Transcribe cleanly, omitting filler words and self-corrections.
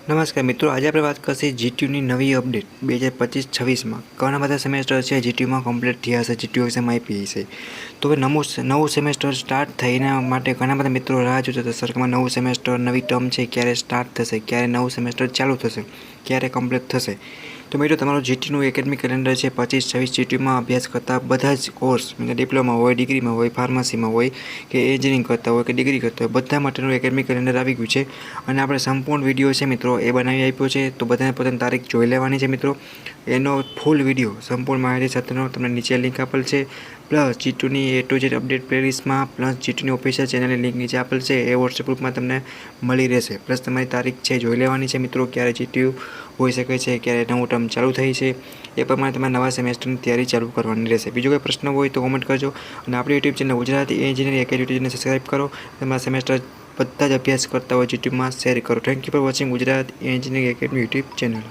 નમસ્કાર મિત્રો, આજે આપણે વાત કરીએ જીટીયુની નવી અપડેટ 2025-26માં ઘણા બધા સેમેસ્ટર છે જીટીયુમાં કમ્પ્લીટ થયા હશે, જીટીયુ એક્ઝામ આપી છે. તો હવે નવું સેમેસ્ટર સ્ટાર્ટ થઈને માટે ઘણા બધા મિત્રો રાહ જોતા હતા. સરકારમાં નવું સેમેસ્ટર, નવી ટર્મ છે, ક્યારે સ્ટાર્ટ થશે, ક્યારે નવું સેમેસ્ટર ચાલુ થશે, ક્યારે કમ્પ્લીટ થશે. તો મિત્રો તમારું જીટીયુનું એકેડમિક કેલેન્ડર છે 25-26 જીટીયુમાં અભ્યાસ કરતા બધા જ કોર્સ, ડિપ્લોમા હોય, ડિગ્રીમાં હોય, ફાર્મસીમાં હોય કે એન્જિનિયરિંગ કરતા હોય કે ડિગ્રી કરતા હોય, બધા માટેનું એકેડમિક કેલેન્ડર આવી ગયું છે. અને આપણે સંપૂર્ણ વિડીયો છે મિત્રો એ બનાવી આપ્યો છે. તો બધાને પોતાની તારીખ જોઈ લેવાની છે મિત્રો. એનો ફૂલ વિડીયો સંપૂર્ણ માહિતી સાથેનો તમને નીચે લિંક આપેલ છે. પ્લસ જીટીયુની A to Z અપડેટ પ્લેલિસ્ટમાં, પ્લસ જીટીયુની ઓફિશિયલ ચેનલની લિંક નીચે આપેલ છે. એ વોટ્સએપ ગ્રુપમાં તમને મળી રહેશે. પ્લસ તમારી તારીખ છે જોઈ લેવાની છે મિત્રો, ક્યારે જીટીયુ હોઈ શકે છે, ક્યારે નવું ટર્મ ચાલુ થઈ છે. એ પ્રમાણે તમારે નવા સેમેસ્ટરની તૈયારી ચાલુ કરવાની રહેશે. બીજો કોઈ પ્રશ્ન હોય તો કોમેન્ટ કરજો. અને આપણી યુટ્યુબ ચેનલ ગુજરાતી એન્જિનિયરિંગ એકેડમીને સબસ્ક્રાઈબ કરો. તમારા સેમેસ્ટર બધા જ અભ્યાસ કરતા હોય જીટીયુમાં શેર કરો. Thank you for watching Gujarat engineering academy YouTube channel.